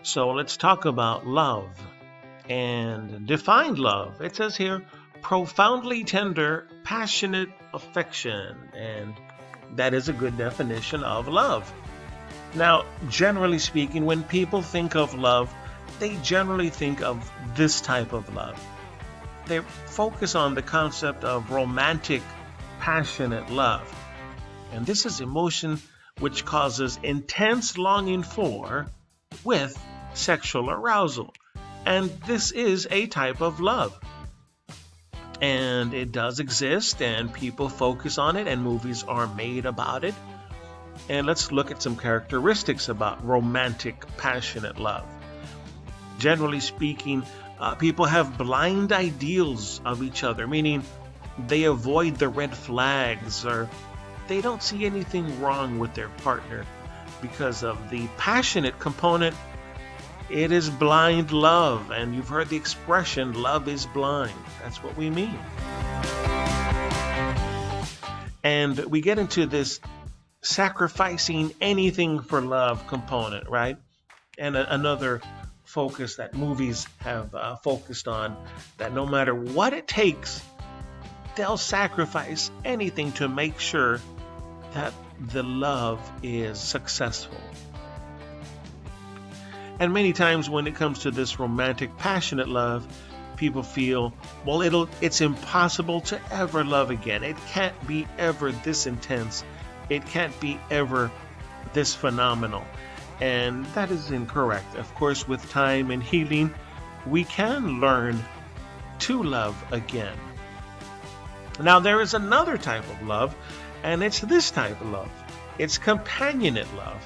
So let's talk about love and define love. It says here, profoundly tender, passionate affection. And that is a good definition of love. Now, generally speaking, when people think of love, they generally think of this type of love. They focus on the concept of romantic, passionate love. And this is emotion which causes intense longing for, with sexual arousal. And this is a type of love. And it does exist, and people focus on it, and movies are made about it. And let's look at some characteristics about romantic, passionate love. Generally speaking, people have blind ideals of each other, meaning they avoid the red flags, or they don't see anything wrong with their partner because of the passionate component. It is blind love, and you've heard the expression, love is blind. That's what we mean. And we get into this sacrificing anything for love component, right? And another focus that movies have focused on, that no matter what it takes, they'll sacrifice anything to make sure that the love is successful. And many times when it comes to this romantic, passionate love, people feel, well, it's impossible to ever love again. It can't be ever this intense. It can't be ever this phenomenal. And that is incorrect. Of course, with time and healing, we can learn to love again. Now, there is another type of love, and it's this type of love. It's companionate love.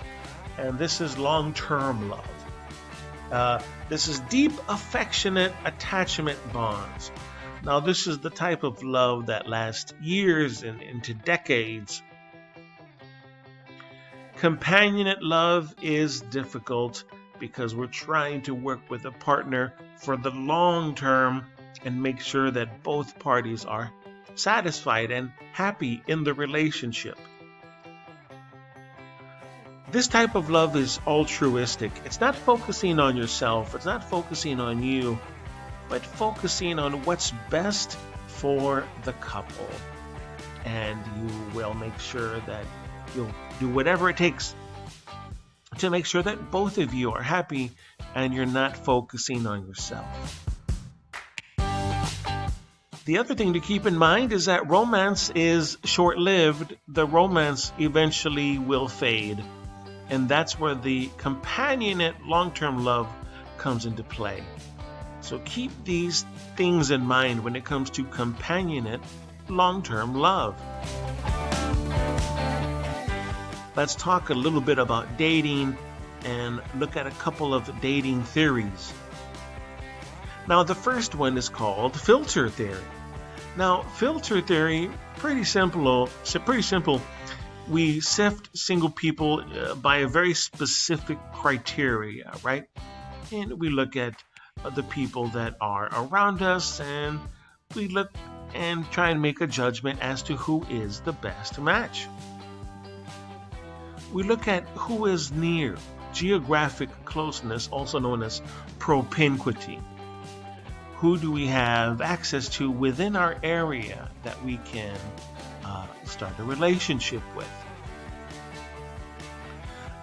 And this is long-term love. This is deep, affectionate attachment bonds. Now, this is the type of love that lasts years and into decades. Companionate love is difficult because we're trying to work with a partner for the long term and make sure that both parties are satisfied and happy in the relationship. This type of love is altruistic. It's not focusing on yourself. It's not focusing on you, but focusing on what's best for the couple. And you will make sure that you'll do whatever it takes to make sure that both of you are happy and you're not focusing on yourself. The other thing to keep in mind is that romance is short-lived. The romance eventually will fade. And that's where the companionate long-term love comes into play. So keep these things in mind when it comes to companionate long-term love. Let's talk a little bit about dating and look at a couple of dating theories. Now, the first one is called filter theory. Now, filter theory, pretty simple. We sift single people by a very specific criteria, right? And we look at the people that are around us, and we look and try and make a judgment as to who is the best match. We look at who is near, geographic closeness, also known as propinquity. Who do we have access to within our area that we can start a relationship with?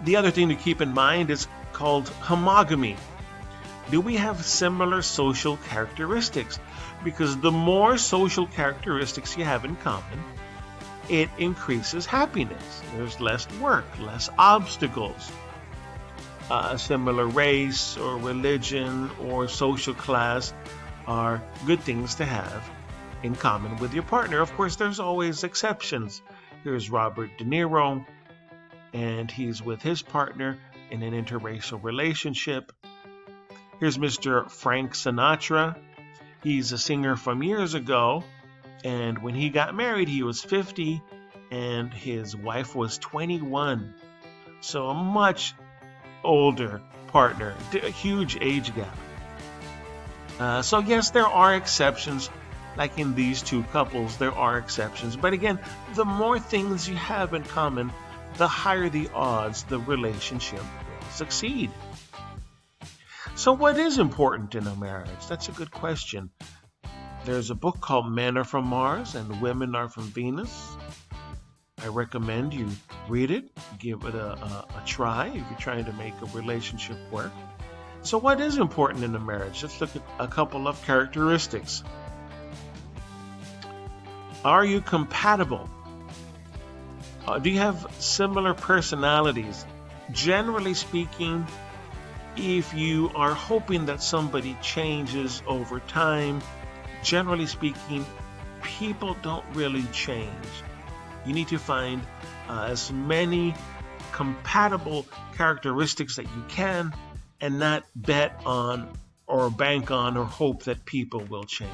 The other thing to keep in mind is called homogamy. Do we have similar social characteristics? Because the more social characteristics you have in common, it increases happiness. There's less work, less obstacles. A similar race or religion or social class are good things to have in common with your partner. Of course, there's always exceptions. Here's Robert De Niro, and he's with his partner in an interracial relationship. Here's Mr. Frank Sinatra. He's a singer from years ago, and when he got married, he was 50, and his wife was 21. So a much older partner, a huge age gap. So yes, there are exceptions. Like in these two couples, there are exceptions. But again, the more things you have in common, the higher the odds the relationship will succeed. So what is important in a marriage? That's a good question. There's a book called Men Are From Mars and Women Are From Venus. I recommend you read it, give it a try if you're trying to make a relationship work. So what is important in a marriage? Let's look at a couple of characteristics. Are you compatible? Do you have similar personalities? Generally speaking, if you are hoping that somebody changes over time, generally speaking, people don't really change. You need to find as many compatible characteristics that you can and not bet on or bank on or hope that people will change.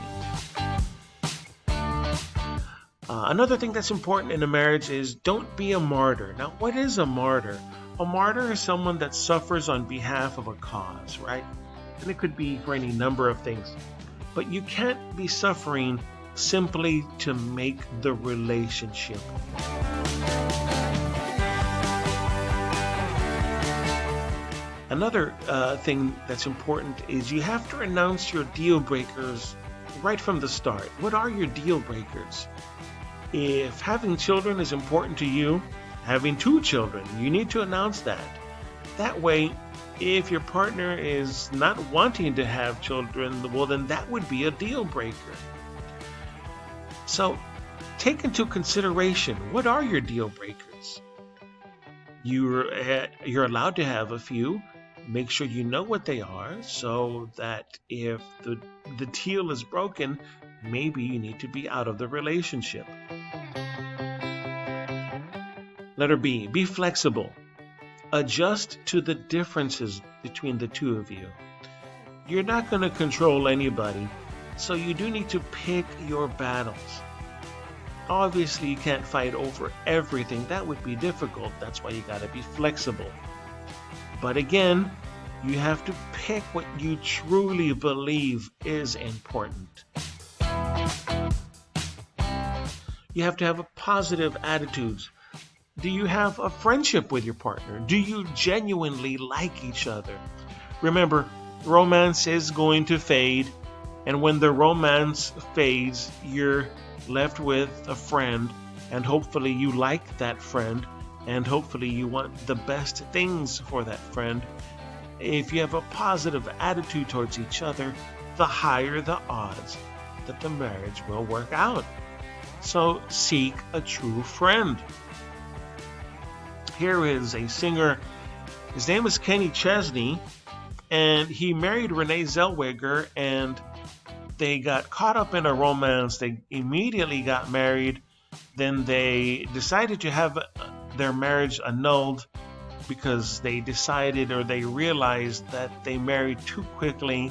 Another thing that's important in a marriage is don't be a martyr. Now, what is a martyr? A martyr is someone that suffers on behalf of a cause, right? And it could be for any number of things. But you can't be suffering simply to make the relationship work. Another thing that's important is you have to announce your deal breakers right from the start. What are your deal breakers? If having children is important to you, having 2 children, you need to announce that. That way, if your partner is not wanting to have children, well, then that would be a deal breaker. So, take into consideration, what are your deal breakers? You're allowed to have a few. Make sure you know what they are so that if the deal is broken, maybe you need to be out of the relationship. Letter B, be flexible. Adjust to the differences between the two of you. You're not going to control anybody, so you do need to pick your battles. Obviously, you can't fight over everything. That would be difficult. That's why you got to be flexible. But again, you have to pick what you truly believe is important. You have to have a positive attitudes. Do you have a friendship with your partner? Do you genuinely like each other? Remember, romance is going to fade, and when the romance fades, you're left with a friend, and hopefully you like that friend, and hopefully you want the best things for that friend. If you have a positive attitude towards each other, the higher the odds that the marriage will work out. So seek a true friend. Here is a singer. His name is Kenny Chesney, and he married Renee Zellweger, and they got caught up in a romance. They immediately got married. Then they decided to have their marriage annulled because they decided or they realized that they married too quickly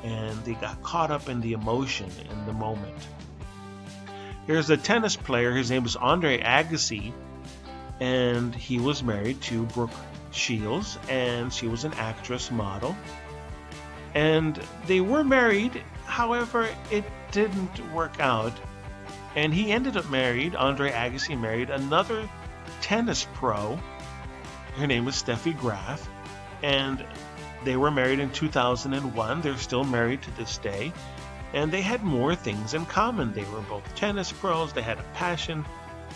and they got caught up in the emotion in the moment. Here's a tennis player. His name is Andre Agassi, and he was married to Brooke Shields, and she was an actress model. And they were married, however, it didn't work out. And he ended up married, Andre Agassi married another tennis pro. Her name was Steffi Graf, and they were married in 2001. They're still married to this day, and they had more things in common. They were both tennis pros, they had a passion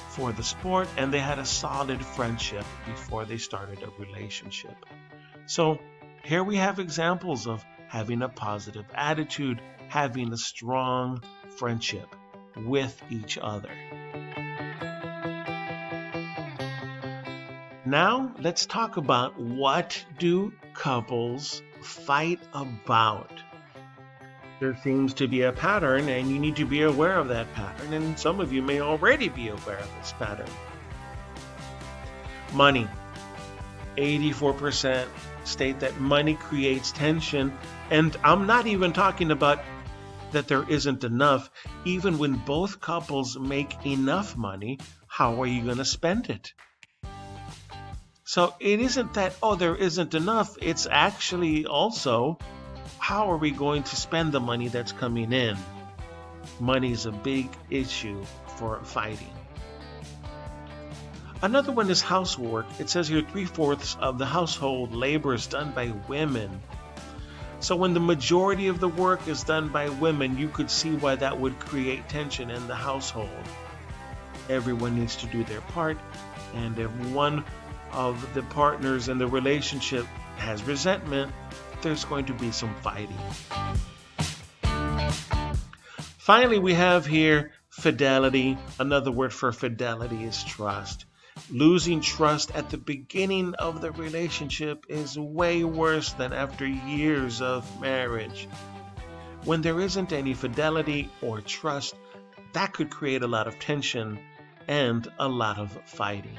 for the sport, and they had a solid friendship before they started a relationship. So here we have examples of having a positive attitude, having a strong friendship with each other. Now let's talk about what do couples fight about. There seems to be a pattern, and you need to be aware of that pattern, and some of you may already be aware of this pattern. Money. 84% state that money creates tension, and I'm not even talking about that there isn't enough. Even when both couples make enough money, how are you going to spend it? So it isn't that, oh, there isn't enough. It's actually also, how are we going to spend the money that's coming in? Money is a big issue for fighting. Another one is housework. It says here 3/4 of the household labor is done by women. So when the majority of the work is done by women, you could see why that would create tension in the household. Everyone needs to do their part, and if one of the partners in the relationship has resentment, there's going to be some fighting. Finally, we have here fidelity. Another word for fidelity is trust. Losing trust at the beginning of the relationship is way worse than after years of marriage. When there isn't any fidelity or trust, that could create a lot of tension and a lot of fighting.